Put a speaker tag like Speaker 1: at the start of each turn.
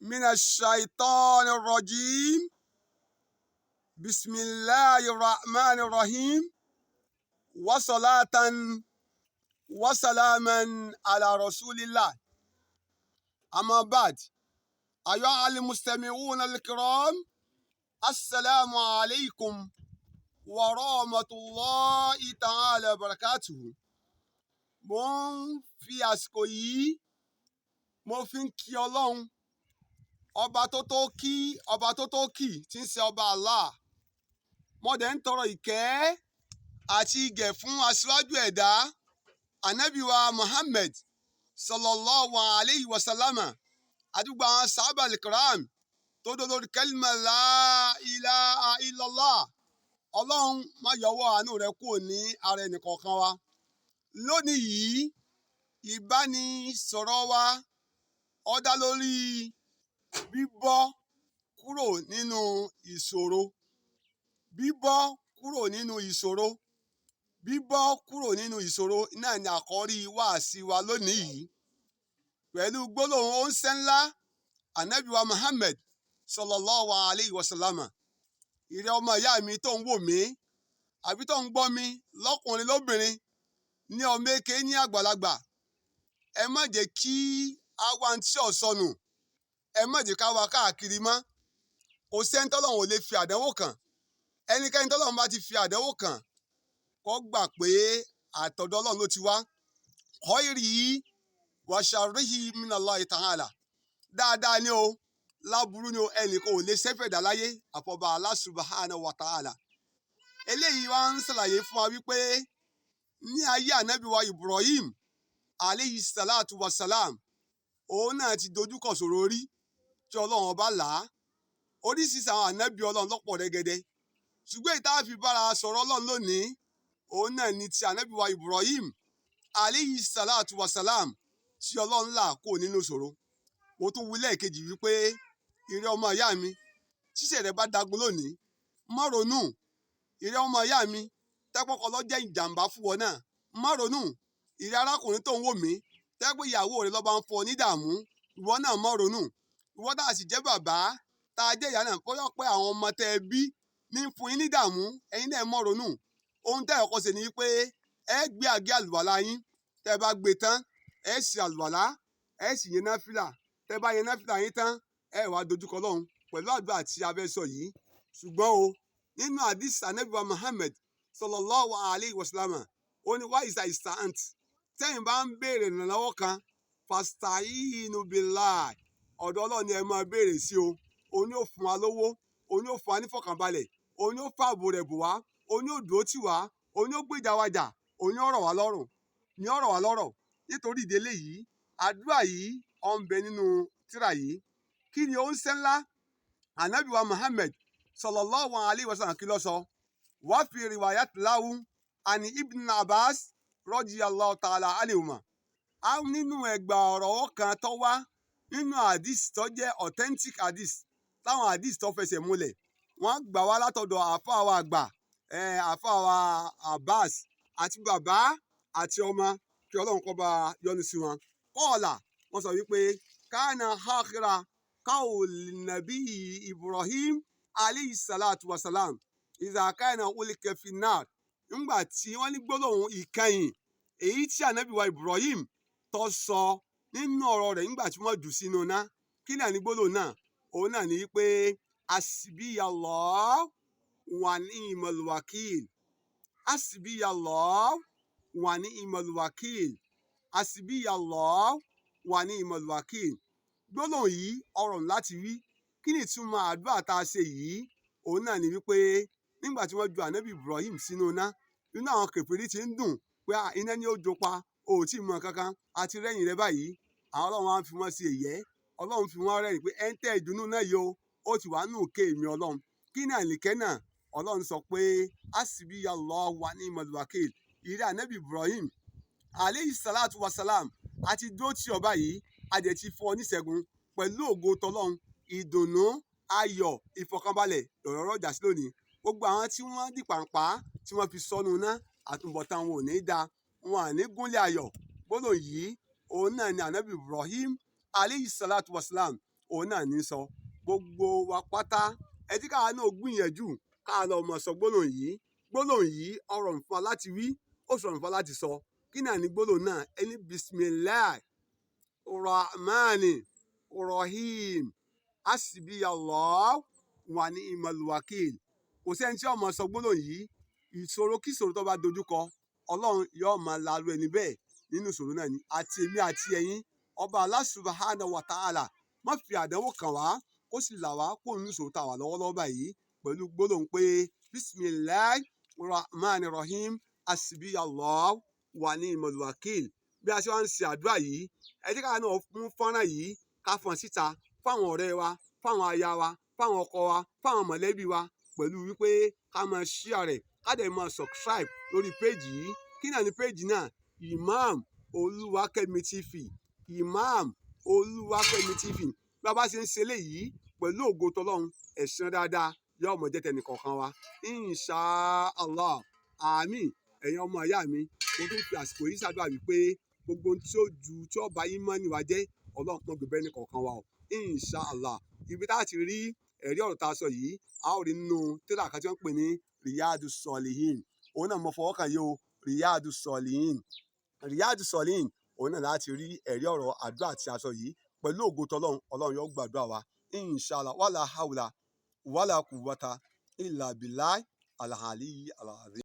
Speaker 1: من الشيطان الرجيم. بسم الله الرحمن الرحيم. وصلاة وسلاما على رسول الله. أما بعد، أيها المستمعون الكرام، السلام عليكم ورحمة الله تعالى وبركاته. Mo ń fi àsìkò yìí mo fi ń kí Ọlọ́run ọba tó tó kí tí ń ṣe ọba Allah. Mo dẹ̀ ń tọrọ ìkẹ́ àti ìgẹ̀ fún aṣíwájú ẹ̀dá Anabi wa Muhammad sallallahu alayhi wa sallama àdúgbò àwọn sahaba al-kiram tó dó lórí kẹ́límà la ilaha illallah. Ọlọ́run má yọwọ́ àánú rẹ̀ kúrò ní ara ẹnìkọ̀ọ̀kan wa. Lónìí yìí, ìbánisọ̀rọ̀ wa ó dá lórí bíbọ́ kúrò nínú ìṣòro. Bíbọ́ kúrò nínú ìṣòro. Bíbọ́ kúrò nínú ìṣòro náà ni àkọ́rí wáàsí wa lónìí yìí. Pẹ̀lú gbólóhùn oúnṣẹ́ ńlá Anabi wa Muhammad sallallahu alayhi wa sallama. Ìrẹ́ ọmọ ìyá mi tó ń wò mí àbí tó ń gbọ́ mi lọ́kùnrin lóbìnrin, ní ọmọ èké ní àgbàlagbà, ẹ má jẹ́ kí a wá ń tí ò sọnù. Ẹ má jẹ́ ká wá káàkiri mọ́. Kò sẹ́ni tọ́lọ́run ò lè fi àdánwò kàn. Ẹnikẹ́ni tọ́lọ́run bá ti fi àdánwò kàn, kó gbà pé àtọ̀dọ̀ Ọlọ́run ló ti wá. Khairihi wa sharrihi minallahi ta'ala. Dáadáa ni o, láburú ni o, ẹnìkan ò lè ṣẹ́fẹ̀dá láyé àfọ̀bà Allah subhanahu wa ta'ala. Eléyìí wá ń ṣàlàyé fún wa wípé ní ayé Anabi wa Ibrahim alayhi salatu wa salam, òun náà ti dojúkọ ṣòro rí tí Ọlọ́run ọba là á. Oríṣiríṣi àwọn ànábì Ọlọ́run lọ́pọ̀ rẹ́gẹ́dẹ́. Ṣùgbọ́n ìta fi bára sọ̀rọ̀ Ọlọ́run lónìí, òun náà ni ti Anabi wa Ibrahim alayhi salatu wa salam tí Ọlọ́run là kó nínú ṣòro. Mo tún wí lẹ́ẹ̀kejì wípé ìrẹ́ ọmọ ìyá mi, tíṣẹ̀ rẹ bá dagun lónìí, má ronú. Ìrẹ́ ọmọ ìyá mi, tẹ́pọ̀kọ lọ jẹ́ ìjàmbá fún wọn náà, má ronú. Ìrẹ́ arákùnrin tó ń wò mí, tẹ́pọ̀ ìyàwó rẹ ló bá ń fọ nídààmú, ìwọ náà má ronú. Ìwọ tá a sì jẹ́ bàbá, tá a jẹ́ ìyá náà, bóyá pé àwọn ọmọ tẹ́ ẹ bí ní fún yín nídààmú, ẹ̀yin náà má ronú. Ohun tẹ́ ẹ kọ́ ṣe ni wípé ẹ gbé àgé àlùwàlá yín, tẹ́ ẹ bá gbé tán, ẹ ṣe àlùwàlá, ẹ sì yẹn náfìlà. Tẹ́ bá yẹn náfìlà yín tán, ẹ wá dojúkọ Ọlọ́run pẹ̀lú àdúrà tí a fẹ́ sọ yìí. Ṣùgbọ́n o, nínú hadith Anabi wa Muhammad sallallahu alayhi wa sallam, ó ní wá ìsà ìsàǹt. Tẹ́yìn bá ń béèrè ìrànlọ́wọ́ kan, fasta'inu billahi, ọ̀dọ̀ Ọlọ́run ni ẹ máa béèrè sí o. Òun ni ó fún wa lówó, òun ni ó fún wa nífọ̀kànbalẹ̀, òun ni ó fààbò rẹ̀ bò wá, òun ni ó dúró tì wá, òun ni ó gbèjà wa jà, òun ni ó rọ̀ wá lọ́rùn, ni ó rọ̀ wá lọ́rọ̀. Nítorí ìdílé yìí, àdúrà yìí ó ń bẹ nínú tírà yìí. Kí ni ó ń ṣe ńlá Anabi wa Muhammad sallallahu alayhi wa sallam kí ló sọ? Wá fi riwayat lahu ani Ibn Abbas radiyallahu ta'ala anhuma. A nínú ẹgbà ọ̀rọ̀ kan tó wá nínú hadith tó jẹ́ authentic hadith, táwọn hadith tó fẹsẹ̀ múlẹ̀. Wọ́n gbà wá látọ̀dọ̀ àfáà wa àgbà, àfáà wa Abbas àti bàbá àti ọmọ, kí Ọlọ́run kó bá yọ́nú sí wọn. Kọ́ọ̀là, wọ́n sọ wípé kana akhira qawli nabi Ibrahim alayhi salatu wa salam idha kana ulika fi nar. Nígbà tí wọ́n ní gbólóhùn ìkẹyìn èyí tí Anabi wa Ibrahim tó sọ nínú ọ̀rọ̀ rẹ̀ nígbà tí wọ́n jù sínú iná. Kí náà ní gbólóhùn náà? Òun náà ní pé hasbiyallah wa ni'mal wakil. Hasbiyallah wa ni'mal wakil. Hasbiyallah wa ni'mal wakil. Gbólóhùn yìí ọ̀rọ̀ láti wí. Kí ni ìtumọ̀ àdúrà tá a ṣe yìí? Òun náà ní wípé nígbà tí wọ́n ju Anabi Ibrahim sínú iná, inú àwọn kèfèrí ti ń dùn pé iná ni ó jó pa, ò tí ì mọ kankan, àti rẹ́yìn rẹ báyìí. Àwọn Ọlọ́run á fi wọ́n sí ẹ̀yẹ. Ọlọ́run fi wọ́n rẹ́yìn pé ẹ ń tẹ́ ìdùnnú náà yìí o, ó ti wà nù ké mi Ọlọ́run. Kí ni àlìkẹ́ náà? Ọlọ́run sọ pé hasbiyallahu wa ni'mal wakil. Ìrẹ́ Anabi Ibrahim alayhi salatu wa salam, àti dó tí ọba yìí, a jẹ́ ti fún ọ níṣẹ́gun pẹ̀lú ògo tọlọ́run, ìdùnnú, ayọ̀, ìfọ̀kànbalẹ̀ lọ̀rọ̀ jà sí lónìí. Gbogbo àwọn tí wọ́n dì pàǹpá tí wọ́n fi sọnù ná, àtúbọ̀tán wọn ò ní da, wọn à ní gúnlẹ̀ ayọ̀. Gbólóhùn yìí òun náà ni Anabi Ibrahim alayhi salatu wa salam òun náà ní sọ gbogbo wa pátá ẹ jẹ́ káwa náà gbìyànjú káwa lọ mọ̀ sọ gbólóhùn yìí ó rọrùn fún wa láti wí ó sì rọrùn fún wa láti sọ kí náà ní gbólóhùn náà ẹni bisimilahi rahmani rahim hasbiyallah wa ni'mal wakil kò sẹ́ni tí ó mọ̀ sọ gbólóhùn yìí ìṣòro kí ìṣòro tó bá dojúkọ ọlọ́run yóò máa lalu ẹni bẹ́ẹ̀ nínú ìṣòro náà ni àti èmi àti ẹ̀yin ọba Allah subhanahu wa ta'ala má fi àdánwò kàn wá kó sì là wá kó nínú ìṣòro tá a wà lọ́wọ́lọ́wọ́ báyìí pẹ̀lú gbólóhùn pé bisimilahi rahman rahim hasbiyallah wa ni'mal wakil bí a ṣe wá ń ṣe àdúrà yìí ẹ jẹ́ ká náà fún fọ́nrán yìí ká fọ́n síta fáwọn ọ̀rẹ́ wa fáwọn aya wa fáwọn ọkọ wa fáwọn mọ̀lẹ́bí wa pẹ̀lú wípé ká máa share rẹ̀ ká dẹ̀ máa subscribe lórí péjì yìí kí náà ní péjì náà Imam Oluwakemi TV Imam Oluwakemi TV bí a bá ṣe ń ṣe léyìí pẹ̀lú ògo tọlọ́run ẹ̀san dáadáa yóò mọ̀ jẹ́ tẹnìkọ̀ọ̀kan wa inshallah àmín ẹ̀yin ọmọ ìyá mi mo tún fi àsìkò yìí ṣàdúrà wípé gbogbo tí ó ju tí ó bá yín mọ́ níwá jẹ́ ọlọ́run pọ̀ gbẹ̀bẹ́ nìkọ̀ọ̀kan wa o inshallah ibi tá a ti rí ẹ̀rí ọ̀rọ̀ tá a sọ yìí a ó rí nínú tírà kan tí wọ́n ń pè ní Riyadu Solihin òun náà mo fọwọ́ kàn yìí o Riyadu Solihin òun náà láti rí ẹ̀rí ọ̀rọ̀ àdúrà tí a sọ yìí pẹ̀lú ògo tọlọ́run ọlọ́run yóò gbàdúrà wa inshallah wala hawla wala quwwata illa billahi alali alazim.